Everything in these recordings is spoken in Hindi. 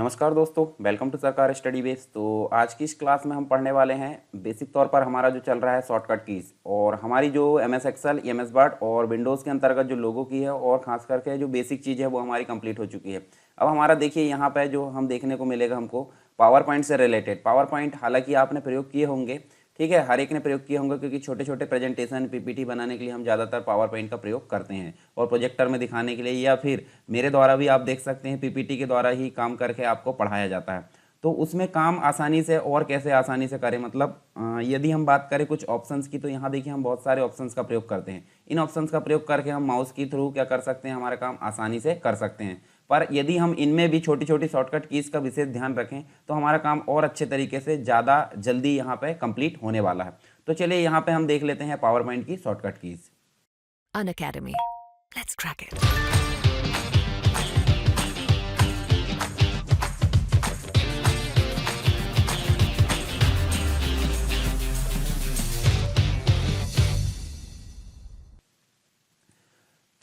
नमस्कार दोस्तों, वेलकम टू सरकार स्टडी बेस। तो आज की इस क्लास में हम पढ़ने वाले हैं बेसिक तौर पर हमारा जो चल रहा है शॉर्टकट कीज़, और हमारी जो M S Excel, M S Word और विंडोज़ के अंतर्गत जो लोगो की है और ख़ास करके जो बेसिक चीज़ है वो हमारी कंप्लीट हो चुकी है। अब हमारा देखिए यहाँ पे जो हम देखने को मिलेगा हमको पावर पॉइंट से रिलेटेड। पावर पॉइंट हालांकि आपने प्रयोग किए होंगे, ठीक है, हर एक ने प्रयोग किए होंगे क्योंकि छोटे छोटे प्रेजेंटेशन पीपीटी बनाने के लिए हम ज़्यादातर पावर पॉइंट का प्रयोग करते हैं और प्रोजेक्टर में दिखाने के लिए, या फिर मेरे द्वारा भी आप देख सकते हैं पीपीटी के द्वारा ही काम करके आपको पढ़ाया जाता है। तो उसमें काम आसानी से और कैसे आसानी से करें, मतलब यदि हम बात करें कुछ ऑप्शंस की, तो यहाँ देखिए हम बहुत सारे ऑप्शंस का प्रयोग करते हैं। इन ऑप्शंस का प्रयोग करके हम माउस की थ्रू क्या कर सकते हैं, हमारा काम आसानी से कर सकते हैं। पर यदि हम इनमें भी छोटी छोटी शॉर्टकट कीज़ का विशेष ध्यान रखें तो हमारा काम और अच्छे तरीके से ज़्यादा जल्दी यहाँ पे कंप्लीट होने वाला है। तो चलिए यहाँ पे हम देख लेते हैं पावर पॉइंट की shortcut keys. Unacademy. Let's crack it.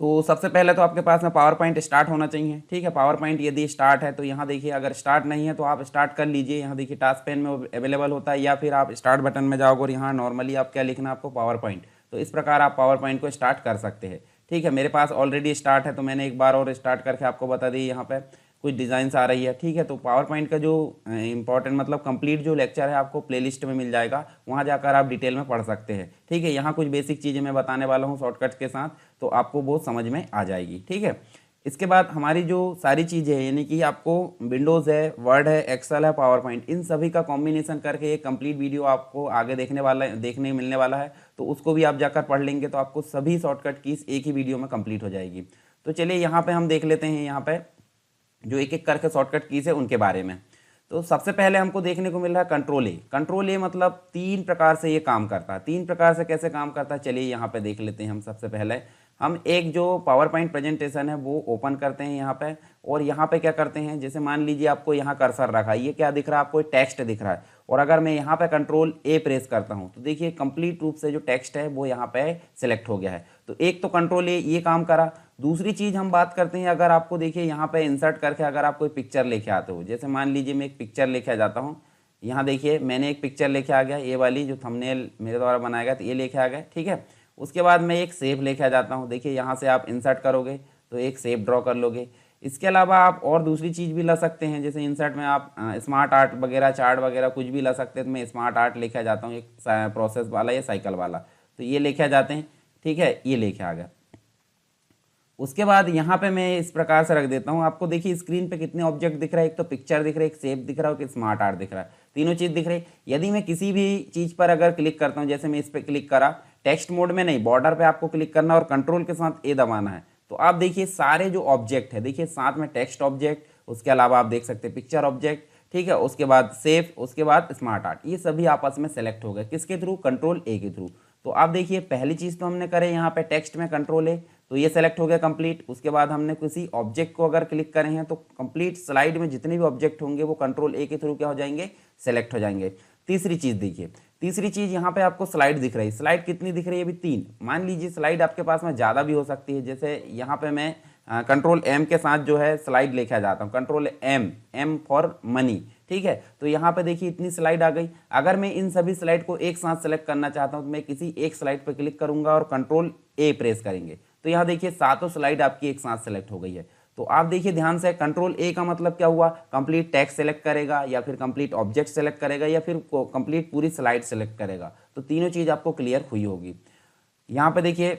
तो सबसे पहले तो आपके पास में पावर पॉइंट स्टार्ट होना चाहिए, ठीक है। पावर पॉइंट यदि स्टार्ट है तो यहाँ देखिए, अगर स्टार्ट नहीं है तो आप स्टार्ट कर लीजिए। यहाँ देखिए टास्क पेन में अवेलेबल होता है, या फिर आप स्टार्ट बटन में जाओगे और यहाँ नॉर्मली आप क्या लिखना है आपको, पावर पॉइंट। तो इस प्रकार आप पावर पॉइंट को स्टार्ट कर सकते हैं, ठीक है। मेरे पास ऑलरेडी स्टार्ट है तो मैंने एक बार और स्टार्ट करके आपको बता दी। यहाँ पे कुछ डिज़ाइंस आ रही है, ठीक है। तो पावर पॉइंट का जो इंपॉर्टेंट मतलब कंप्लीट जो लेक्चर है आपको प्लेलिस्ट में मिल जाएगा, वहाँ जाकर आप डिटेल में पढ़ सकते हैं, ठीक है। यहाँ कुछ बेसिक चीज़ें मैं बताने वाला हूँ शॉर्टकट्स के साथ, तो आपको बहुत समझ में आ जाएगी, ठीक है। इसके बाद हमारी जो सारी चीज़ें हैं, यानी कि आपको विंडोज़ है, वर्ड है, एक्सेल है, पावर पॉइंट, इन सभी का कॉम्बिनेशन करके एक कंप्लीट वीडियो आपको आगे देखने मिलने वाला है। तो उसको भी आप जाकर पढ़ लेंगे तो आपको सभी शॉर्टकट कीज़ एक ही वीडियो में कंप्लीट हो जाएगी। तो चलिए यहाँ पे हम देख लेते हैं यहाँ पे जो एक एक करके शॉर्टकट कीज़ है उनके बारे में। तो सबसे पहले हमको देखने को मिल रहा है कंट्रोल ए। कंट्रोल ए मतलब 3 प्रकार से ये काम करता है। 3 प्रकार से कैसे काम करता है चलिए यहाँ पे देख लेते हैं। हम सबसे पहले हम एक जो पावर पॉइंट प्रेजेंटेशन है वो ओपन करते हैं यहाँ पे, और यहाँ पे क्या करते हैं, जैसे मान लीजिए आपको यहाँ कर्सर रखा है, ये क्या दिख रहा है आपको, टेक्स्ट दिख रहा है, और अगर मैं यहाँ पे कंट्रोल ए प्रेस करता हूँ तो देखिए कंप्लीट रूप से जो टेक्स्ट है वो यहाँ पे सिलेक्ट हो गया है। तो एक तो कंट्रोल ए ये काम करा। दूसरी चीज़ हम बात करते हैं, अगर आपको देखिए यहाँ पे इंसर्ट करके अगर आप कोई पिक्चर लेके आते हो, जैसे मान लीजिए मैं एक पिक्चर लेके आ जाता हूँ, यहाँ देखिए मैंने एक पिक्चर लेके आ गया, ये वाली जो थंबनेल मेरे द्वारा बनाया गया तो ये लेके आ गया, ठीक है। उसके बाद मैं एक शेप लेके आ जाता हूँ, देखिए यहाँ से आप इंसर्ट करोगे तो एक शेप ड्रॉ कर लोगे। इसके अलावा आप और दूसरी चीज़ भी ला सकते हैं, जैसे इंसर्ट में आप स्मार्ट आर्ट वगैरह, चार्ट वगैरह कुछ भी ला सकते हैं। तो मैं स्मार्ट आर्ट लेके आ जाता हूँ, एक प्रोसेस वाला या साइकिल वाला, तो ये लेके आ जाते हैं, ठीक है, ये लेके आ गया। उसके बाद यहाँ पे मैं इस प्रकार से रख देता हूँ। आपको देखिए स्क्रीन पे कितने ऑब्जेक्ट दिख रहा है, एक तो पिक्चर दिख रहा है, एक शेप दिख रहा है, एक स्मार्ट आर्ट दिख रहा है, तीनों चीज़ दिख रही है। यदि मैं किसी भी चीज़ पर अगर क्लिक करता हूँ, जैसे मैं इस पर क्लिक करा, टेक्स्ट मोड में नहीं, बॉर्डर पे आपको क्लिक करना और कंट्रोल के साथ ए दबाना है, तो आप देखिए सारे जो ऑब्जेक्ट है, देखिए साथ में टेक्स्ट ऑब्जेक्ट, उसके अलावा आप देख सकते हैं पिक्चर ऑब्जेक्ट, ठीक है, उसके बाद शेप, उसके बाद स्मार्ट आर्ट, ये सभी आपस में सेलेक्ट हो गए, किसके थ्रू, कंट्रोल ए के थ्रू। तो आप देखिए पहली चीज़ तो हमने करे यहाँ पे टेक्स्ट में कंट्रोल ए, तो ये सेलेक्ट हो गया कंप्लीट। उसके बाद हमने किसी ऑब्जेक्ट को अगर क्लिक करें हैं तो कंप्लीट स्लाइड में जितने भी ऑब्जेक्ट होंगे वो कंट्रोल ए के थ्रू क्या हो जाएंगे, सेलेक्ट हो जाएंगे। तीसरी चीज़ देखिए, तीसरी चीज़ यहाँ पे आपको स्लाइड दिख रही है। स्लाइड कितनी दिख रही है, अभी 3। मान लीजिए स्लाइड आपके पास में ज़्यादा भी हो सकती है, जैसे यहाँ पे मैं कंट्रोल एम के साथ जो है स्लाइड लेके आ जाता हूँ, control M, M for money, ठीक है। तो यहाँ पे देखिए इतनी स्लाइड आ गई। अगर मैं इन सभी स्लाइड को एक साथ सेलेक्ट करना चाहता हूँ तो मैं किसी एक स्लाइड पर क्लिक करूंगा और कंट्रोल ए प्रेस करेंगे, तो यहाँ देखिए सातों स्लाइड आपकी एक साथ सेलेक्ट हो गई है। तो आप देखिए ध्यान से, कंट्रोल ए का मतलब क्या हुआ, कंप्लीट टेक्स्ट सेलेक्ट करेगा, या फिर कंप्लीट ऑब्जेक्ट सेलेक्ट करेगा, या फिर कंप्लीट पूरी स्लाइड सेलेक्ट करेगा। तो तीनों चीज़ आपको क्लियर हुई होगी। यहाँ पे देखिए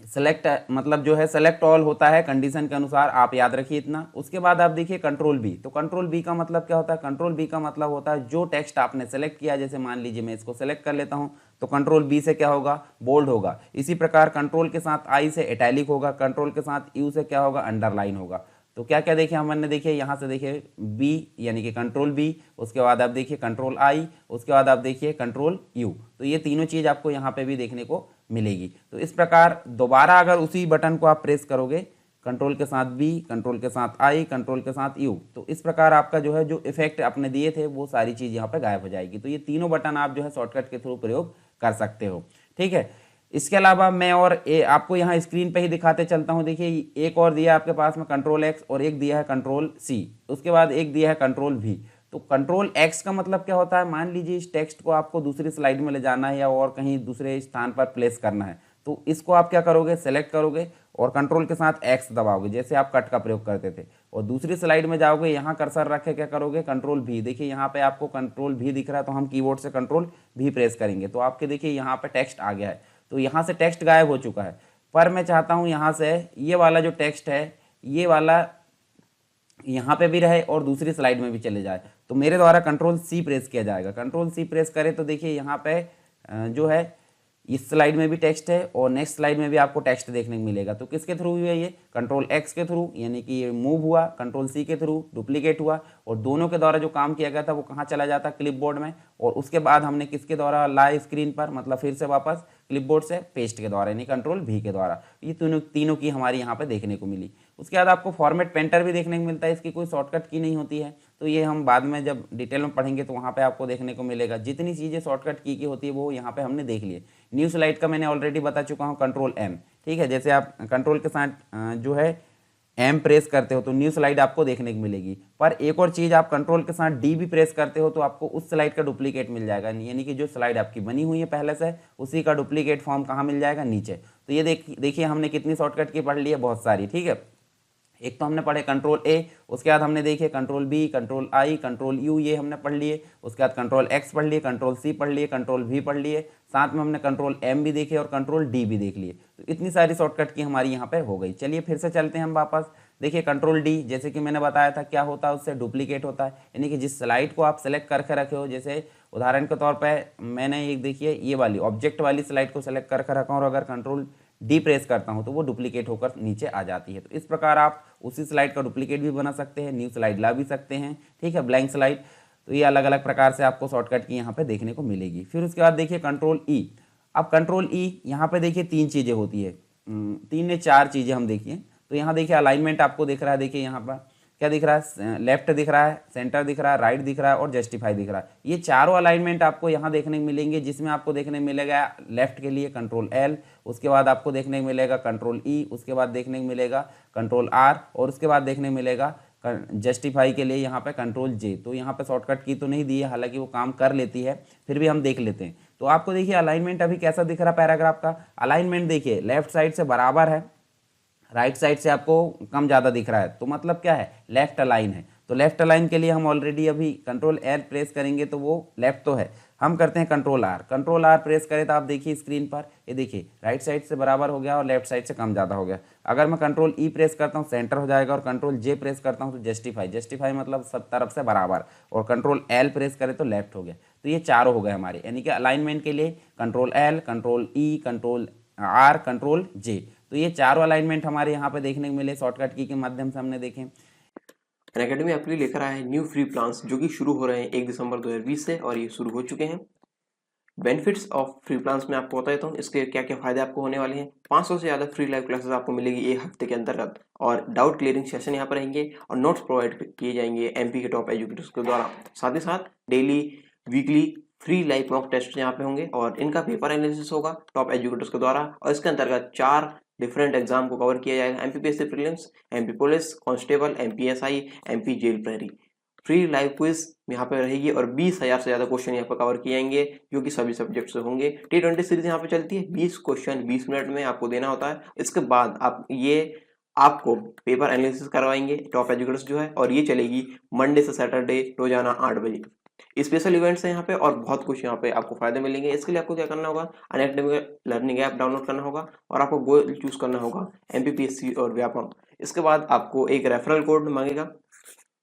सेलेक्ट मतलब जो है सेलेक्ट ऑल होता है कंडीशन के अनुसार, आप याद रखिए इतना। उसके बाद आप देखिए कंट्रोल बी, तो कंट्रोल बी का मतलब क्या होता है, कंट्रोल बी का मतलब होता है जो टेक्स्ट आपने सेलेक्ट किया, जैसे मान लीजिए मैं इसको सेलेक्ट कर लेता हूं तो कंट्रोल बी से क्या होगा, बोल्ड होगा। इसी प्रकार कंट्रोल के साथ आई से इटैलिक होगा, कंट्रोल के साथ यू से क्या होगा, अंडरलाइन होगा। तो क्या क्या देखिए हमने, देखिए यहाँ से देखिए बी यानी कि कंट्रोल बी, उसके बाद आप देखिए कंट्रोल आई, उसके बाद आप देखिए कंट्रोल यू। तो ये तीनों चीज़ आपको यहाँ पे भी देखने को मिलेगी। तो इस प्रकार दोबारा अगर उसी बटन को आप प्रेस करोगे, कंट्रोल के साथ बी, कंट्रोल के साथ आई, कंट्रोल के साथ यू, तो इस प्रकार आपका जो है जो इफेक्ट आपने दिए थे वो सारी चीज़ यहाँ पे गायब हो जाएगी। तो ये तीनों बटन आप जो है शॉर्टकट के थ्रू प्रयोग कर सकते हो, ठीक है। इसके अलावा मैं आपको यहाँ स्क्रीन पे ही दिखाते चलता हूँ। देखिए एक और दिया आपके पास में कंट्रोल एक्स और एक दिया है कंट्रोल सी, उसके बाद एक दिया है कंट्रोल वी। तो कंट्रोल एक्स का मतलब क्या होता है, मान लीजिए इस टेक्स्ट को आपको दूसरी स्लाइड में ले जाना है या और कहीं दूसरे स्थान पर प्लेस करना है, तो इसको आप क्या करोगे, सेलेक्ट करोगे और कंट्रोल के साथ एक्स दबाओगे जैसे आप कट का प्रयोग करते थे, और दूसरी स्लाइड में जाओगे, यहाँ कर्सर रख के क्या करोगे, कंट्रोल भी। देखिए यहाँ पे आपको कंट्रोल भी दिख रहा है, तो हम कीबोर्ड से कंट्रोल भी प्रेस करेंगे तो आपके देखिए यहाँ पे टेक्स्ट आ गया है। तो यहाँ से टेक्स्ट गायब हो चुका है, पर मैं चाहता हूँ यहाँ से ये वाला जो टेक्स्ट है ये वाला यहाँ पे भी रहे और दूसरी स्लाइड में भी चले जाए। तो मेरे द्वारा कंट्रोल सी प्रेस किया जाएगा। कंट्रोल सी प्रेस करें तो देखिए यहाँ पे जो है इस स्लाइड में भी टेक्स्ट है और नेक्स्ट स्लाइड में भी आपको टेक्स्ट देखने को मिलेगा। तो किसके थ्रू हुआ ये, कंट्रोल एक्स के थ्रू, यानी कि ये मूव हुआ, कंट्रोल सी के थ्रू डुप्लीकेट हुआ, और दोनों के द्वारा जो काम किया गया था वो कहाँ चला जाता, क्लिपबोर्ड में, और उसके बाद हमने किसके द्वारा लाए स्क्रीन पर, मतलब फिर से वापस क्लिपबोर्ड से पेस्ट के द्वारा, यानी कंट्रोल भी के द्वारा। ये तीनों की हमारी यहाँ पे देखने को मिली। उसके बाद आपको फॉर्मेट पेंटर भी देखने को मिलता है, इसकी कोई शॉर्टकट की नहीं होती है, तो ये हम बाद में जब डिटेल में पढ़ेंगे तो वहाँ पे आपको देखने को मिलेगा। जितनी चीज़ें शॉर्टकट की होती है वो यहाँ पे हमने देख लिए। न्यू स्लाइड का मैंने ऑलरेडी बता चुका हूँ, कंट्रोल एम, ठीक है। जैसे आप कंट्रोल के साथ जो है एम प्रेस करते हो तो न्यू स्लाइड आपको देखने को मिलेगी। पर एक और चीज़, आप कंट्रोल के साथ डी भी प्रेस करते हो तो आपको उस स्लाइड का डुप्लीकेट मिल जाएगा, यानी कि जो स्लाइड आपकी बनी हुई है पहले से उसी का डुप्लीकेट फॉर्म कहाँ मिल जाएगा, नीचे। तो ये देखिए हमने कितनी शॉर्टकट की पढ़ ली है, बहुत सारी, ठीक है। एक तो हमने पढ़े कंट्रोल ए, उसके बाद हमने देखिए control B, control I, control U, ये हमने पढ़ लिए। उसके बाद कंट्रोल एक्स पढ़ लिए, कंट्रोल सी पढ़ लिए, कंट्रोल वी पढ़ लिए, साथ में हमने कंट्रोल एम भी देखे और कंट्रोल डी भी देख लिए। तो इतनी सारी शॉर्टकट की हमारी यहाँ पे हो गई। चलिए फिर से चलते हैं हम वापस। देखिए कंट्रोल डी, जैसे कि मैंने बताया था क्या होता है, उससे डुप्लीकेट होता है, यानी कि जिस स्लाइड को आप सेलेक्ट करके रखे हो, जैसे उदाहरण के तौर पर मैंने एक देखिए ये वाली ऑब्जेक्ट वाली स्लाइड को सेलेक्ट करके रखा हूँ और अगर कंट्रोल डी प्रेस करता हूं तो वो डुप्लीकेट होकर नीचे आ जाती है। तो इस प्रकार आप उसी स्लाइड का डुप्लीकेट भी बना सकते हैं, न्यू स्लाइड ला भी सकते हैं, ठीक है, ब्लैंक स्लाइड। तो ये अलग अलग प्रकार से आपको शॉर्टकट की यहाँ पे देखने को मिलेगी। फिर उसके बाद देखिए कंट्रोल ई। अब कंट्रोल ई यहाँ पे देखिए तीन चीज़ें होती है, तीन ने चार चीज़ें हम देखिए। तो यहाँ देखिए अलाइनमेंट आपको दिख रहा है, देखिए यहाँ पर क्या दिख रहा है, लेफ्ट दिख रहा है, सेंटर दिख रहा है, राइट दिख रहा है और जस्टिफाई दिख रहा है। ये चारों अलाइनमेंट आपको यहाँ देखने को मिलेंगे, जिसमें आपको देखने को मिलेगा लेफ्ट के लिए कंट्रोल एल, उसके बाद आपको देखने को मिलेगा कंट्रोल ई, उसके बाद देखने को मिलेगा कंट्रोल आर, और उसके बाद देखने को मिलेगा जस्टिफाई के लिए यहाँ पे कंट्रोल जे। तो यहाँ पे शॉर्टकट की तो नहीं दी है, हालांकि वो काम कर लेती है, फिर भी हम देख लेते हैं। तो आपको देखिए अलाइनमेंट अभी कैसा दिख रहा है, पैराग्राफ का अलाइनमेंट देखिए लेफ्ट साइड से बराबर है, राइट साइड से आपको कम ज़्यादा दिख रहा है, तो मतलब क्या है, लेफ्ट अलाइन है। तो लेफ्ट अलाइन के लिए हम ऑलरेडी अभी कंट्रोल एल प्रेस करेंगे तो वो लेफ्ट तो है, हम करते हैं control R. Control R press करें तो आप देखिए स्क्रीन पर ये देखिए राइट साइड से बराबर हो गया और लेफ्ट साइड से कम ज़्यादा हो गया। अगर मैं कंट्रोल ई प्रेस करता हूँ सेंटर हो जाएगा, और कंट्रोल जे प्रेस करता हूँ तो जस्टिफाई, जस्टिफाई मतलब सब तरफ से बराबर, और कंट्रोल एल प्रेस करें तो लेफ्ट हो गया। तो ये चारों हो गए हमारे, यानी कि अलाइनमेंट के लिए control L, control E, control R, control J. तो ये चारों अलाइनमेंट हमारे यहाँ पे देखने को मिले, शॉर्टकट की के माध्यम से हमने देखे। अनअकैडमी आपके लिए लेकर आया है न्यू फ्री प्लान्स जो कि शुरू हो रहे हैं 1 दिसंबर 2020 से, और ये शुरू हो चुके हैं। बेनिफिट्स ऑफ फ्री प्लान्स में आपको बता देता हूँ इसके क्या क्या फायदे आपको होने वाले हैं। 500 से ज़्यादा फ्री लाइव क्लासेस आपको मिलेगी एक हफ्ते के अंतर्गत, और डाउट क्लियरिंग सेशन यहाँ पर रहेंगे, और नोट्स प्रोवाइड किए जाएंगे एमपी के टॉप एजुकेटर्स के द्वारा। साथ ही साथ daily weekly free live mock test यहाँ पे होंगे, और इनका पेपर एनालिसिस होगा टॉप एजुकेटर्स के द्वारा, और इसके अंतर्गत 4 डिफरेंट एग्जाम को कवर किया जाएगा, MPPSC prelims, MP police constable, MPSI, MP jail प्रहरी। फ्री लाइव क्विज यहाँ पे रहेगी, और 20,000 से ज़्यादा क्वेश्चन यहाँ पर कवर किए जाएंगे जो कि सभी सब्जेक्ट से होंगे। T20 सीरीज यहाँ पे चलती है, 20 क्वेश्चन 20 मिनट में आपको देना होता है। इसके बाद आपको पेपर एनालिसिस करवाएंगे टॉप एजुकेटर्स जो है, और ये चलेगी मंडे से सैटरडे रोजाना 8 बजे। स्पेशल इवेंट्स हैं यहाँ पे, और बहुत कुछ यहाँ पे आपको फायदे मिलेंगे। इसके लिए आपको क्या करना होगा, अनअकैडमी लर्निंग ऐप डाउनलोड करना होगा, और आपको गोल चूज करना होगा एमपीपीएससी और व्यापम। इसके बाद आपको एक रेफरल कोड मांगेगा,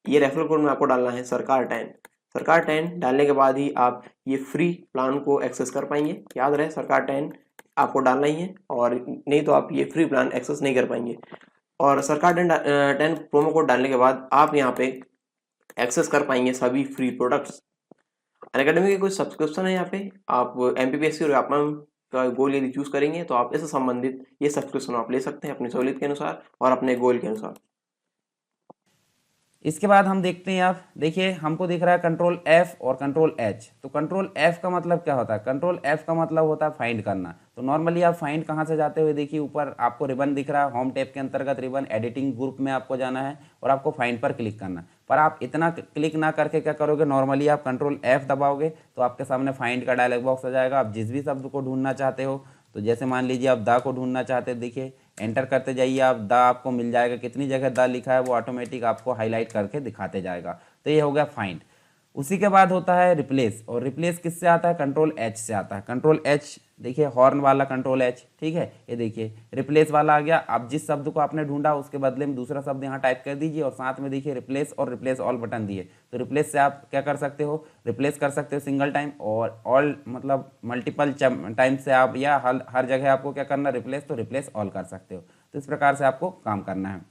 ये रेफरल कोड में आपको डालना है सरकार 10। सरकार 10 डालने के बाद ही आप ये फ्री प्लान को एक्सेस कर पाएंगे। याद रहे सरकार 10 आपको डालना ही है, और नहीं तो आप ये फ्री प्लान एक्सेस नहीं कर पाएंगे। और सरकार 10 प्रोमो कोड डालने के बाद आप यहाँ पे एक्सेस कर पाएंगे सभी फ्री प्रोडक्ट्स। अनअकैडमी के कुछ सब्सक्रिप्शन है यहाँ पे, आप एमपीपीएससी और व्यापम का गोल यदि चूज करेंगे तो आप इससे संबंधित ये सब्सक्रिप्शन आप ले सकते हैं अपनी सहूलियत के अनुसार और अपने गोल के अनुसार। इसके बाद हम देखते हैं, आप देखिए हमको दिख रहा है कंट्रोल F और कंट्रोल H। तो कंट्रोल F का मतलब क्या होता है? कंट्रोल F का मतलब होता है फाइंड करना। तो नॉर्मली आप फाइंड कहाँ से जाते हुए, देखिए ऊपर आपको रिबन दिख रहा है, होम टैब के अंतर्गत रिबन एडिटिंग ग्रुप में आपको जाना है और आपको फाइंड पर क्लिक करना है। पर आप इतना क्लिक ना करके क्या करोगे, नॉर्मली आप कंट्रोल F दबाओगे तो आपके सामने फाइंड का डायलॉग बॉक्स आ जाएगा। आप जिस भी शब्द को ढूंढना चाहते हो, तो जैसे मान लीजिए आप द को ढूंढना चाहते हैं, देखिए एंटर करते जाइए आप, द आपको मिल जाएगा। कितनी जगह द लिखा है वो ऑटोमेटिक आपको हाईलाइट करके दिखाते जाएगा। तो ये हो गया फाइंड। उसी के बाद होता है रिप्लेस, और रिप्लेस किससे आता है? कंट्रोल H से आता है। कंट्रोल H देखिए हॉर्न वाला कंट्रोल H, ठीक है। ये देखिए रिप्लेस वाला आ गया। आप जिस शब्द को आपने ढूंढा उसके बदले में दूसरा शब्द यहाँ टाइप कर दीजिए और साथ में देखिए रिप्लेस और रिप्लेस ऑल बटन दिए। तो रिप्लेस से आप क्या कर सकते हो, रिप्लेस कर सकते हो सिंगल टाइम, और ऑल मतलब मल्टीपल टाइम से आप, या हर जगह आपको क्या करना, रिप्लेस, तो रिप्लेस ऑल कर सकते हो। तो इस प्रकार से आपको काम करना है।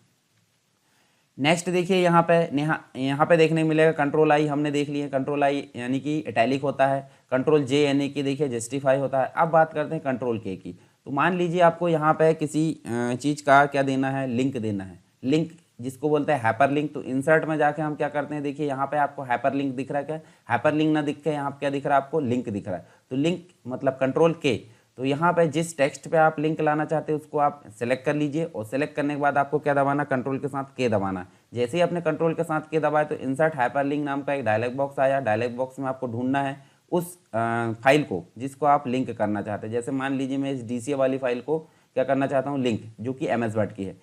नेक्स्ट देखिए यहाँ पे देखने को मिलेगा कंट्रोल आई, हमने देख लिए। कंट्रोल आई यानी कि इटैलिक होता है। कंट्रोल जे यानी कि देखिए जस्टिफाई होता है। अब बात करते हैं कंट्रोल के की। तो मान लीजिए आपको यहाँ पे किसी चीज़ का क्या देना है, लिंक देना है। लिंक जिसको बोलते हैं हाइपर लिंक। तो इंसर्ट में जाके हम क्या करते हैं, देखिए यहाँ पे आपको हाइपर लिंक दिख रहा है। क्या हाइपर लिंक ना दिख के यहाँ क्या दिख रहा है आपको, लिंक दिख रहा है। तो लिंक मतलब कंट्रोल के। तो यहाँ पे जिस टेक्स्ट पे आप लिंक लाना चाहते हैं उसको आप सेलेक्ट कर लीजिए, और सेलेक्ट करने के बाद आपको क्या दबाना, कंट्रोल के साथ के दबाना। जैसे ही आपने कंट्रोल के साथ के दबाए तो इंसर्ट हाइपरलिंक नाम का एक डायलॉग बॉक्स आया। डायलॉग बॉक्स में आपको ढूंढना है उस फाइल को जिसको आप लिंक करना चाहते हैं। जैसे मान लीजिए मैं इस DCA वाली फाइल को क्या करना चाहता हूँ, लिंक, जो कि MS वर्ड की है।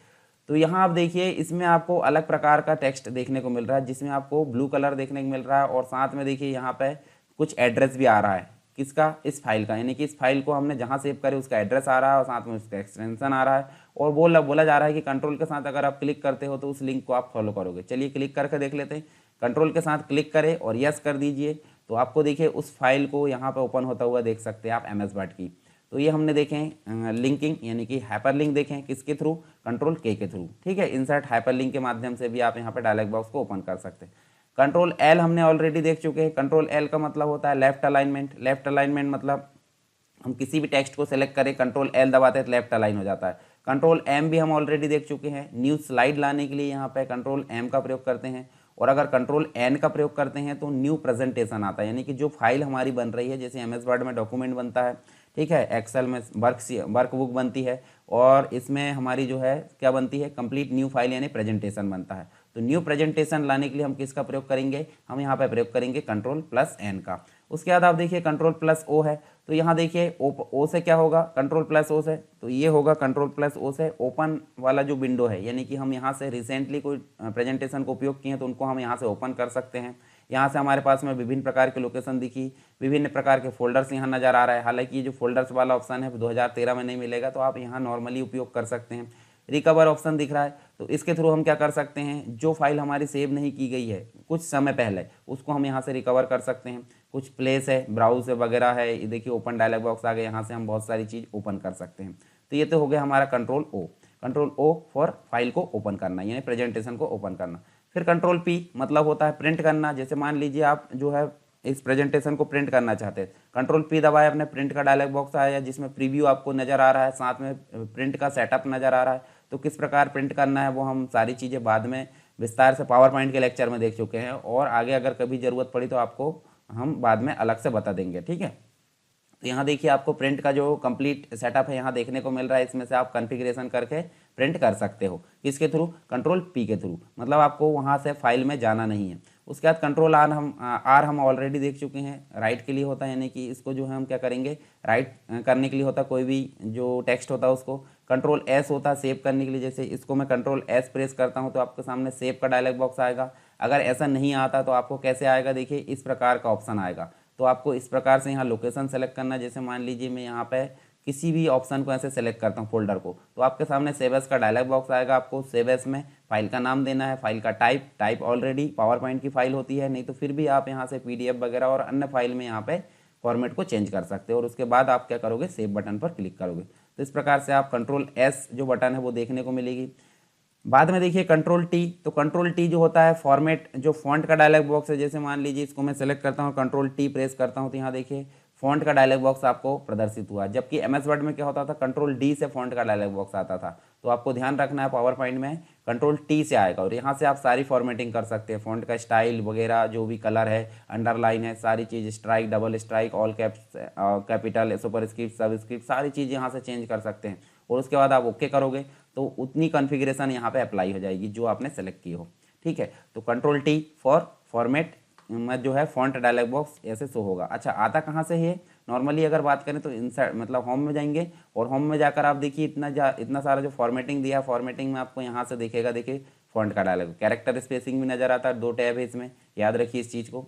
तो यहाँ आप देखिए इसमें आपको अलग प्रकार का टेक्स्ट देखने को मिल रहा है, जिसमें आपको ब्लू कलर देखने को मिल रहा है, और साथ में देखिए यहाँ पे कुछ एड्रेस भी आ रहा है। किसका? इस फाइल का, यानी कि इस फाइल को हमने जहाँ सेव करे उसका एड्रेस आ रहा है और साथ में उसका एक्सटेंशन आ रहा है। और बोला जा रहा है कि कंट्रोल के साथ अगर आप क्लिक करते हो तो उस लिंक को आप फॉलो करोगे। चलिए क्लिक करके देख लेते हैं। कंट्रोल के साथ क्लिक करें और यस कर दीजिए, तो आपको देखिए उस फाइल को यहाँ पे ओपन होता हुआ देख सकते हैं आप, MS वर्ड की। तो ये हमने देखें लिंकिंग यानी कि हाइपर लिंक देखें किसके थ्रू, कंट्रोल के थ्रू, ठीक है। इंसर्ट हाइपर लिंक के माध्यम से भी आप यहाँ पे डायलॉग बॉक्स को ओपन कर सकते हैं। कंट्रोल L हमने ऑलरेडी देख चुके हैं। कंट्रोल L का मतलब होता है लेफ्ट अलाइनमेंट। लेफ्ट अलाइनमेंट मतलब हम किसी भी टेक्स्ट को सेलेक्ट करें, कंट्रोल L दबाते हैं तो लेफ्ट अलाइन हो जाता है। कंट्रोल M भी हम ऑलरेडी देख चुके हैं। न्यू स्लाइड लाने के लिए यहाँ पे कंट्रोल M का प्रयोग करते हैं। और अगर कंट्रोल N का प्रयोग करते हैं तो न्यू प्रेजेंटेशन आता है, यानी कि जो फाइल हमारी बन रही है, जैसे MS वर्ड में डॉक्यूमेंट बनता है, ठीक है, एक्सेल में वर्क बुक बनती है, और इसमें हमारी जो है क्या बनती है, कंप्लीट न्यू फाइल यानी प्रेजेंटेशन बनता है। तो न्यू प्रेजेंटेशन लाने के लिए हम किसका प्रयोग करेंगे, हम यहाँ पे प्रयोग करेंगे कंट्रोल प्लस N का। उसके बाद आप देखिए कंट्रोल प्लस O है। तो यहाँ देखिए O से क्या होगा, कंट्रोल प्लस O से, तो ये होगा कंट्रोल प्लस O से ओपन वाला जो विंडो है, यानी कि हम यहाँ से रिसेंटली कोई प्रेजेंटेशन को उपयोग किए हैं तो उनको हम यहाँ से ओपन कर सकते हैं। यहाँ से हमारे पास में विभिन्न प्रकार की लोकेशन दिखी, विभिन्न प्रकार के फोल्डर्स यहाँ नज़र आ रहा है। हालांकि ये जो फोल्डर्स वाला ऑप्शन है 2013 में नहीं मिलेगा, तो आप यहाँ नॉर्मली उपयोग कर सकते हैं। रिकवर ऑप्शन दिख रहा है, तो इसके थ्रू हम क्या कर सकते हैं, जो फाइल हमारी सेव नहीं की गई है कुछ समय पहले, उसको हम यहाँ से रिकवर कर सकते हैं। कुछ प्लेस है, ब्राउज वगैरह है, ये देखिए ओपन डायलॉग बॉक्स आ गया, यहाँ से हम बहुत सारी चीज़ ओपन कर सकते हैं। तो ये तो हो गया हमारा control O। Control O for file को ओपन करना, यानी प्रेजेंटेशन को ओपन करना। फिर कंट्रोल P मतलब होता है प्रिंट करना। जैसे मान लीजिए आप जो है इस प्रेजेंटेशन को प्रिंट करना चाहते हैं, कंट्रोल P दबाए, अपने प्रिंट का डायलॉग बॉक्स आया जिसमें प्रीव्यू आपको नज़र आ रहा है, साथ में प्रिंट का सेटअप नज़र आ रहा है। तो किस प्रकार प्रिंट करना है वो हम सारी चीज़ें बाद में विस्तार से पावर पॉइंट के लेक्चर में देख चुके हैं, और आगे अगर कभी ज़रूरत पड़ी तो आपको हम बाद में अलग से बता देंगे, ठीक है। तो यहाँ देखिए आपको प्रिंट का जो कंप्लीट सेटअप है यहाँ देखने को मिल रहा है। इसमें से आप कॉन्फ़िगरेशन करके प्रिंट कर सकते हो। किसके थ्रू, कंट्रोल P के थ्रू, मतलब आपको वहाँ से फाइल में जाना नहीं है। उसके बाद कंट्रोल R हम ऑलरेडी देख चुके हैं, राइट के लिए होता है, यानी कि इसको जो है हम क्या करेंगे, राइट करने के लिए होता है, कोई भी जो टेक्स्ट होता है उसको। कंट्रोल S होता है सेव करने के लिए। जैसे इसको मैं कंट्रोल S प्रेस करता हूँ तो आपके सामने सेव का डायलॉग बॉक्स आएगा। अगर ऐसा नहीं आता तो आपको कैसे आएगा, देखिए इस प्रकार का ऑप्शन आएगा। तो आपको इस प्रकार से यहाँ लोकेशन सेलेक्ट करना। जैसे मान लीजिए मैं यहाँ पे किसी भी ऑप्शन को ऐसे सेलेक्ट करता हूँ, फोल्डर को, तो आपके सामने सेव एज का डायलॉग बॉक्स आएगा। आपको सेव एज में फाइल का नाम देना है, फाइल का टाइप ऑलरेडी पावर पॉइंट की फाइल होती है, नहीं तो फिर भी आप यहाँ से PDF वगैरह और अन्य फाइल में यहाँ पे फॉर्मेट को चेंज कर सकते हो। और उसके बाद आप क्या करोगे, सेव बटन पर क्लिक करोगे। तो इस प्रकार से आप कंट्रोल S जो बटन है वो देखने को मिलेगी। बाद में देखिए कंट्रोल T। तो कंट्रोल T जो होता है फॉर्मेट, जो फॉन्ट का डायलॉग बॉक्स है। जैसे मान लीजिए इसको मैं सेलेक्ट करता हूँ, कंट्रोल T प्रेस करता हूँ, तो यहाँ देखिए फ़ॉन्ट का डायलॉग बॉक्स आपको प्रदर्शित हुआ। जबकि एमएस वर्ड में क्या होता था, कंट्रोल डी से फ़ॉन्ट का डायलॉग बॉक्स आता था। तो आपको ध्यान रखना है पावर पॉइंट में कंट्रोल टी से आएगा और यहाँ से आप सारी फॉर्मेटिंग कर सकते हैं, फ़ॉन्ट का स्टाइल वगैरह, जो भी कलर है, अंडरलाइन है, सारी चीज़, strike, double strike, all caps, capital, superscript, subscript, सारी चीज़ यहाँ से चेंज कर सकते हैं। और उसके बाद आप ओके करोगे तो उतनी कॉन्फ़िगरेशन यहाँ पे अप्लाई हो जाएगी जो आपने सेलेक्ट की हो। ठीक है, तो कंट्रोल टी फॉर फॉर्मेट में जो है फ़ॉन्ट डायलॉग बॉक्स ऐसे शो होगा। अच्छा, आता कहाँ से है? नॉर्मली अगर बात करें तो इनसाइड मतलब होम में जाएंगे और होम में जाकर आप देखिए इतना सारा जो फॉर्मेटिंग दिया है, फॉर्मेटिंग में आपको यहाँ से दिखेगा, देखिए फ़ॉन्ट का डायलॉग, कैरेक्टर स्पेसिंग भी नज़र आता है, 2 टैब है इसमें, याद रखिए इस चीज़ को।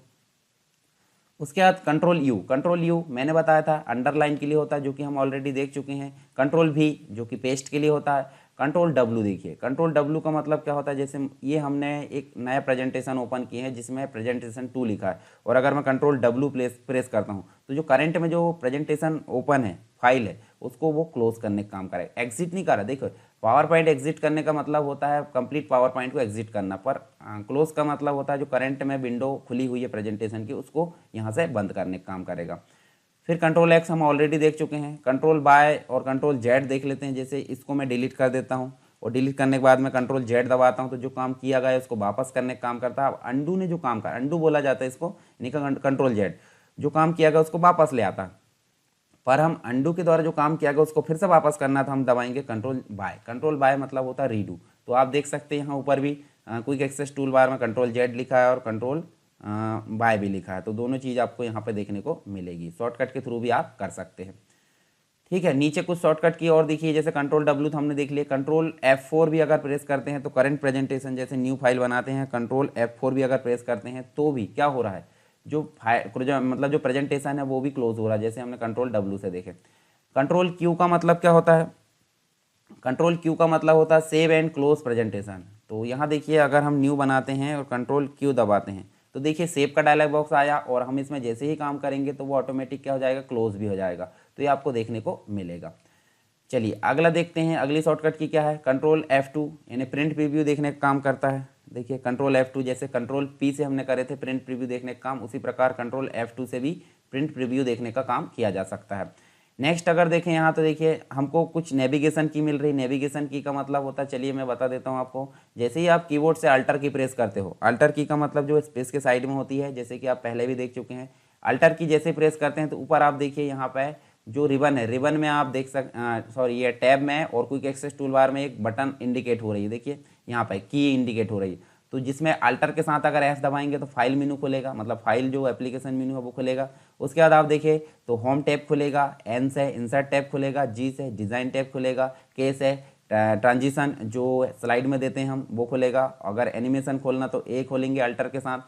उसके बाद कंट्रोल यू मैंने बताया था अंडरलाइन के लिए होता है, जो कि हम ऑलरेडी देख चुके हैं। कंट्रोल भी जो कि पेस्ट के लिए होता है। कंट्रोल डब्ल्यू देखिए, कंट्रोल डब्ल्यू का मतलब क्या होता है, जैसे ये हमने एक नया प्रेजेंटेशन ओपन किए हैं जिसमें प्रेजेंटेशन 2 लिखा है और अगर मैं कंट्रोल डब्ल्यू प्रेस करता हूँ तो जो करंट में जो प्रेजेंटेशन ओपन है, फाइल है, उसको वो क्लोज करने का काम करेगा, एग्जिट नहीं कर रहा। देखो, पावर पॉइंट एग्जिट करने का मतलब होता है कंप्लीट पावर पॉइंट को एग्जिट करना, पर क्लोज का मतलब होता है जो करंट में विंडो खुली हुई है प्रेजेंटेशन की, उसको यहाँ से बंद करने का काम करेगा। फिर कंट्रोल एक्स हम ऑलरेडी देख चुके हैं। कंट्रोल बाय और कंट्रोल जेड देख लेते हैं। जैसे इसको मैं डिलीट कर देता हूँ और डिलीट करने के बाद मैं कंट्रोल जेड दबाता हूँ तो जो काम किया गया है उसको वापस करने का काम करता है। अब अंडू ने जो काम करा, अंडू बोला जाता है इसको, यानी कंट्रोल जेड, जो काम किया गया उसको वापस ले आता है। पर हम अंडू के द्वारा जो काम किया गया उसको फिर से वापस करना था, हम दबाएंगे कंट्रोल बाय। कंट्रोल बाय मतलब होता है रीडू। तो आप देख सकते हैं यहाँ ऊपर भी क्विक एक्सेस टूल बार में कंट्रोल जेड लिखा है और कंट्रोल बाय भी लिखा है, तो दोनों चीज़ आपको यहाँ पे देखने को मिलेगी। शॉर्टकट के थ्रू भी आप कर सकते हैं। ठीक है, नीचे कुछ शॉर्टकट की और देखिए, जैसे कंट्रोल डब्ल्यू तो हमने देख लिया। कंट्रोल F4 भी अगर प्रेस करते हैं तो करंट प्रेजेंटेशन, जैसे न्यू फाइल बनाते हैं, कंट्रोल F4 भी अगर प्रेस करते हैं तो भी क्या हो रहा है, जो मतलब जो प्रेजेंटेशन है वो भी क्लोज हो रहा है, जैसे हमने कंट्रोल डब्ल्यू से देखे। कंट्रोल क्यू का मतलब क्या होता है? कंट्रोल क्यू का मतलब होता है सेव एंड क्लोज प्रेजेंटेशन। तो यहाँ देखिए, अगर हम न्यू बनाते हैं और कंट्रोल क्यू दबाते हैं तो देखिए सेव का डायलॉग बॉक्स आया और हम इसमें जैसे ही काम करेंगे तो वो ऑटोमेटिक क्या हो जाएगा, क्लोज भी हो जाएगा। तो ये आपको देखने को मिलेगा। चलिए अगला देखते हैं, अगली शॉर्टकट की क्या है। कंट्रोल F2 यानी प्रिंट प्रीव्यू देखने का काम करता है। देखिए कंट्रोल F2, जैसे कंट्रोल P से हमने करे थे प्रिंट प्रीव्यू देखने का काम, उसी प्रकार कंट्रोल F2 से भी प्रिंट प्रीव्यू देखने का काम किया जा सकता है। नेक्स्ट अगर देखें यहाँ तो देखिए हमको कुछ नेविगेशन की मिल रही। नेविगेशन की का मतलब होता है, चलिए मैं बता देता हूँ आपको। जैसे ही आप कीबोर्ड से अल्टर की प्रेस करते हो, अल्टर की का मतलब जो स्पेस के साइड में होती है, जैसे कि आप पहले भी देख चुके हैं। अल्टर की जैसे प्रेस करते हैं तो ऊपर आप देखिए यहाँ पे जो रिबन है, रिबन में आप देख सॉरी ये टैब में और क्विक एक्सेस टूल बार में एक बटन इंडिकेट हो रही है। देखिए यहाँ पे की इंडिकेट हो रही है, तो जिसमें अल्टर के साथ अगर एस दबाएंगे तो फाइल मेनू खुलेगा, मतलब फाइल जो एप्लीकेशन मेनू है वो खुलेगा। उसके बाद आप देखिए तो होम टैब खुलेगा, एन से इंसर्ट टैब खुलेगा, जी से डिज़ाइन टैब खुलेगा, के से ट्रांजिशन जो स्लाइड में देते हैं हम वो खुलेगा। अगर एनिमेशन खोलना तो ए खोलेंगे अल्टर के साथ।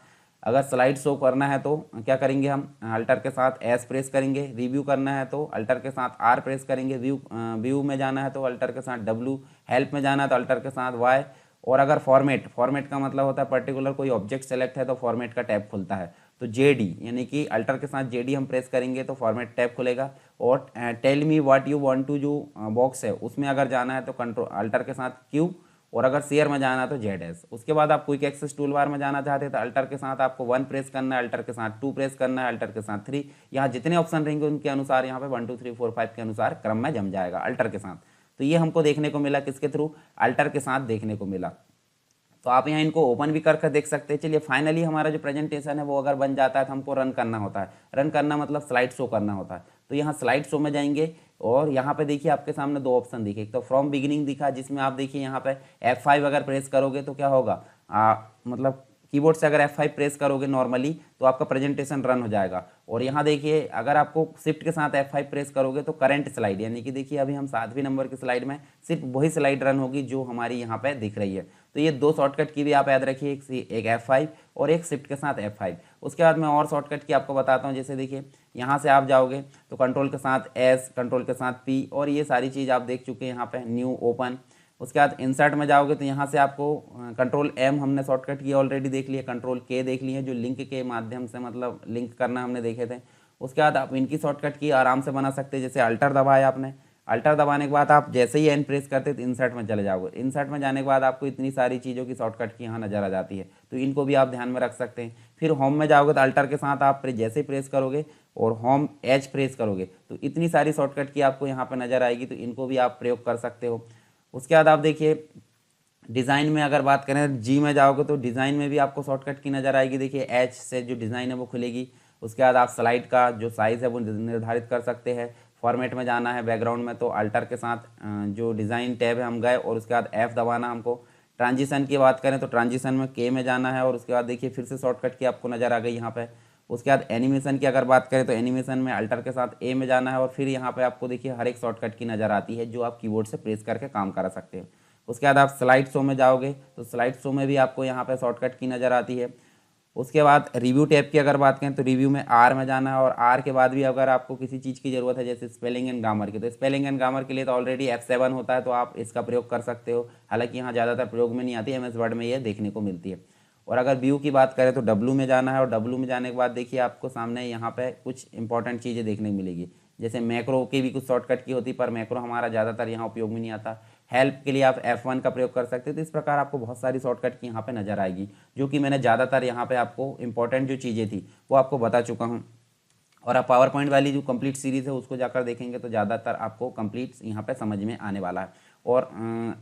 अगर स्लाइड शो करना है तो क्या करेंगे, हम अल्टर के साथ एस प्रेस करेंगे। रिव्यू करना है तो अल्टर के साथ आर प्रेस करेंगे। व्यू में जाना है तो अल्टर के साथ डब्ल्यू। हेल्प में जाना है तो अल्टर के साथ वाई। और अगर फॉर्मेट का मतलब होता है पर्टिकुलर कोई ऑब्जेक्ट सेलेक्ट है तो फॉर्मेट का टैब खुलता है। तो जेडी यानी कि अल्टर के साथ जेडी हम प्रेस करेंगे तो फॉर्मेट टैब खुलेगा। और tell me what you want to जो बॉक्स है उसमें अगर जाना है तो कंट्रोल अल्टर के साथ क्यू, और अगर शेयर में जाना है तो जेड एस। उसके बाद आप क्विक एक्सेस टूल बार में जाना चाहते हैं तो अल्टर के साथ आपको 1 प्रेस करना है, अल्टर के साथ 2 प्रेस करना है, अल्टर के साथ 3। यहाँ जितने ऑप्शन रहेंगे उनके अनुसार यहाँ पे 1 2 3 4 5 के अनुसार क्रम में जम जाएगा अल्टर के साथ। तो ये हमको देखने को मिला किसके थ्रू, अल्टर के साथ देखने को मिला। तो आप यहाँ इनको ओपन भी करके देख सकते हैं। चलिए फाइनली हमारा जो प्रेजेंटेशन है वो अगर बन जाता है तो हमको रन करना होता है। रन करना मतलब स्लाइड शो करना होता है। तो यहाँ स्लाइड शो में जाएंगे और यहाँ पे देखिए आपके सामने 2 ऑप्शन दिखे। एक तो फ्रॉम बिगिनिंग दिखा, जिसमें आप देखिए यहाँ पे F5 अगर प्रेस करोगे तो क्या होगा, मतलब कीबोर्ड से अगर F5 प्रेस करोगे नॉर्मली तो आपका प्रेजेंटेशन रन हो जाएगा। और यहाँ देखिए अगर आपको शिफ्ट के साथ F5 प्रेस करोगे तो करंट स्लाइड, यानी कि देखिए अभी हम 7वें नंबर की स्लाइड में सिर्फ वही स्लाइड रन होगी जो हमारी यहाँ पे दिख रही है। तो ये 2 शॉर्टकट की भी आप याद रखिए, एक F5 और एक शिफ्ट के साथ F5। उसके बाद मैं और शॉर्टकट की आपको बताता हूँ। जैसे देखिए यहाँ से आप जाओगे तो कंट्रोल के साथ S, कंट्रोल के साथ P, और ये सारी चीज़ आप देख चुके हैं यहाँ पे, न्यू, ओपन। उसके बाद इंसर्ट में जाओगे तो यहाँ से आपको कंट्रोल M हमने शॉर्टकट की ऑलरेडी देख लिया, कंट्रोल K देख लिए जो लिंक के माध्यम से मतलब लिंक करना हमने देखे थे। उसके बाद आप इनकी शॉर्टकट की आराम से बना सकते हैं। जैसे अल्टर दबाया आपने, अल्टर दबाने के बाद आप जैसे ही एन प्रेस करते तो इंसर्ट में चले जाओगे। इंसर्ट में जाने के बाद आपको इतनी सारी चीज़ों की शॉर्टकट की यहाँ नज़र आ जाती है, तो इनको भी आप ध्यान में रख सकते हैं। फिर होम में जाओगे तो अल्टर के साथ आप जैसे ही प्रेस करोगे और होम एच प्रेस करोगे तो इतनी सारी शॉर्टकट की आपको यहाँ पर नज़र आएगी, तो इनको भी आप प्रयोग कर सकते हो। उसके बाद आप देखिए डिज़ाइन में अगर बात करें, जी में जाओगे तो डिज़ाइन में भी आपको शॉर्टकट की नज़र आएगी। देखिए एच से जो डिज़ाइन है वो खुलेगी। उसके बाद आप स्लाइड का जो साइज़ है वो निर्धारित कर सकते हैं। फॉर्मेट में जाना है बैकग्राउंड में तो अल्टर के साथ जो डिज़ाइन टैब है हम गए और उसके बाद F दबाना हमको। ट्रांजिशन की बात करें तो ट्रांजिशन में K में जाना है और उसके बाद देखिए फिर से शॉर्टकट की आपको नज़र आ गई यहाँ पे। उसके बाद एनिमेशन की अगर बात करें तो एनिमेशन में अल्टर के साथ A में जाना है और फिर यहाँ पे आपको देखिए हर एक शॉर्टकट की नज़र आती है जो आप कीबोर्ड से प्रेस करके काम करा सकते हो। उसके बाद आप स्लाइड शो में जाओगे तो स्लाइड शो में भी आपको यहाँ पे शॉर्टकट की नज़र आती है। उसके बाद रिव्यू टैब की अगर बात करें तो रिव्यू में आर में जाना है और आर के बाद भी अगर आपको किसी चीज़ की ज़रूरत है जैसे स्पेलिंग एंड ग्रामर की, तो स्पेलिंग एंड ग्रामर के लिए तो ऑलरेडी F7 होता है, तो आप इसका प्रयोग कर सकते हो। हालांकि यहाँ ज़्यादातर प्रयोग में नहीं आती, MS वर्ड में ये देखने को मिलती है। और अगर व्यू की बात करें तो W में जाना है और W में जाने के बाद देखिए आपको सामने यहाँ पे कुछ इंपॉर्टेंट चीज़ें देखने को मिलेगी। जैसे मैक्रो की भी कुछ शॉर्टकट की होती, पर मैक्रो हमारा ज़्यादातर यहाँ उपयोग में नहीं आता। हेल्प के लिए आप F1 का प्रयोग कर सकते हो। तो इस प्रकार आपको बहुत सारी शॉर्टकट की यहाँ पे नज़र आएगी, जो कि मैंने ज़्यादातर यहाँ पे आपको इंपॉर्टेंट जो चीज़ें थी वो आपको बता चुका हूँ। और आप पावर पॉइंट वाली जो कंप्लीट सीरीज़ है उसको जाकर देखेंगे तो ज़्यादातर आपको कंप्लीट यहाँ पे समझ में आने वाला है। और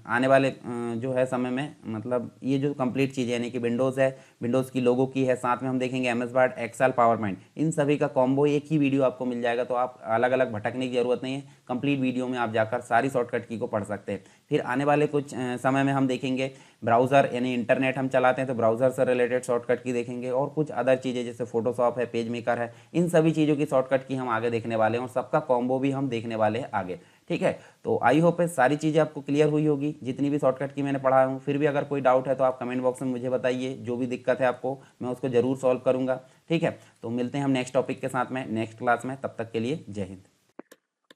आने वाले जो है समय में मतलब ये जो कंप्लीट चीज़ें यानी कि विंडोज़ है, विंडोज़ की लोगो की है, साथ में हम देखेंगे MS Word, Excel, PowerPoint, इन सभी का कॉम्बो एक ही वीडियो आपको मिल जाएगा। तो आप अलग अलग भटकने की ज़रूरत नहीं है, कंप्लीट वीडियो में आप जाकर सारी शॉर्टकट की को पढ़ सकते हैं। फिर आने वाले कुछ समय में हम देखेंगे ब्राउज़र यानी इंटरनेट हम चलाते हैं तो ब्राउज़र से रिलेटेड शॉर्टकट की देखेंगे और कुछ अदर चीज़ें जैसे फोटोशॉप है, पेज मेकर है, इन सभी चीज़ों की शॉर्टकट की हम आगे देखने वाले हैं और सबका कॉम्बो भी हम देखने वाले हैं आगे। ठीक है, तो आई होप है सारी चीज़ें आपको क्लियर हुई होगी जितनी भी शॉर्टकट की मैंने पढ़ाया हूँ। फिर भी अगर कोई डाउट है तो आप कमेंट बॉक्स में मुझे बताइए, जो भी दिक्कत है आपको मैं उसको ज़रूर सॉल्व करूँगा। ठीक है, तो मिलते हैं हम नेक्स्ट टॉपिक के साथ में नेक्स्ट क्लास में, तब तक के लिए जय हिंद।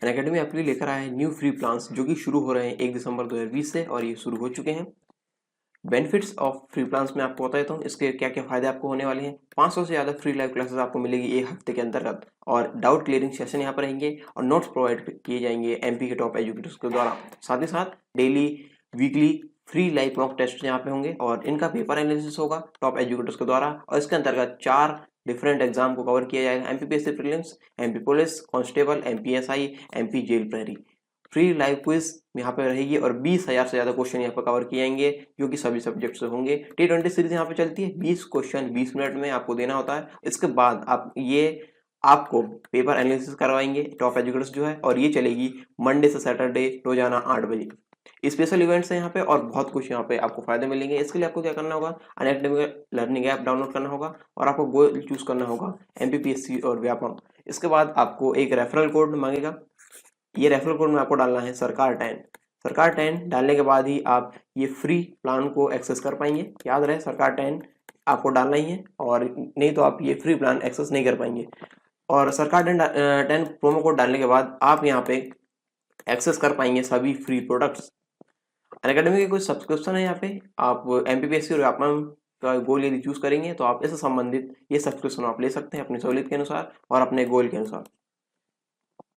अनअकैडमी आपके लिए लेकर आया है न्यू फ्री प्लान्स जो कि शुरू हो रहे हैं 1 दिसंबर 2020 से और ये शुरू हो चुके हैं। बेनिफिट्स ऑफ फ्री प्लान्स में आपको बता देता हूँ इसके क्या क्या फायदे आपको होने वाले हैं। 500 से ज़्यादा फ्री लाइव क्लासेस आपको मिलेगी एक हफ्ते के अंतर्गत और डाउट क्लियरिंग सेशन यहाँ पर रहेंगे और नोट्स प्रोवाइड किए जाएंगे MP के टॉप एजुकेटर्स के द्वारा। साथ ही साथ daily weekly free live mock test यहाँ पे होंगे और इनका पेपर एनालिसिस होगा टॉप एजुकेटर्स के द्वारा और इसके अंतर्गत 4 डिफरेंट एग्जाम को कवर किया जाएगा। MPPSC prelims, MP police, constable, MPSI, MP jail प्रहरी। फ्री लाइव क्विज यहाँ पे रहेगी और 20,000 से ज़्यादा क्वेश्चन यहाँ पर कवर किए जाएंगे जो कि सभी सब्जेक्ट से होंगे। T20 सीरीज यहाँ पे चलती है, 20 क्वेश्चन 20 मिनट में आपको देना होता है। इसके बाद आपको पेपर एनालिसिस करवाएंगे टॉप एजुकेटर्स जो है और ये चलेगी मंडे से सैटरडे रोजाना 8 बजे। स्पेशल इवेंट्स है यहाँ पे और बहुत कुछ यहाँ पे आपको फायदे मिलेंगे। इसके लिए आपको क्या करना होगा, अनअकैडमी लर्निंग ऐप डाउनलोड करना होगा और आपको गोल चूज करना होगा MPPSC और व्यापम। इसके बाद आपको एक रेफरल कोड मांगेगा, ये रेफरल कोड में आपको डालना है सरकार 10। सरकार 10 डालने के बाद ही आप ये फ्री प्लान को एक्सेस कर पाएंगे। याद रहे सरकार 10 आपको डालना ही है और नहीं तो आप ये फ्री प्लान एक्सेस नहीं कर पाएंगे। और सरकार 10 प्रोमो कोड डालने के बाद आप यहाँ पे एक्सेस कर पाएंगे सभी फ्री प्रोडक्ट्स। अनअकैडमी के कुछ सब्सक्रिप्शन है यहाँ पे, आप MPPSC और व्यापम का गोल यदि चूज करेंगे तो आप इससे संबंधित ये सब्सक्रिप्शन आप ले सकते हैं अपनी सहूलियत के अनुसार और अपने गोल के अनुसार।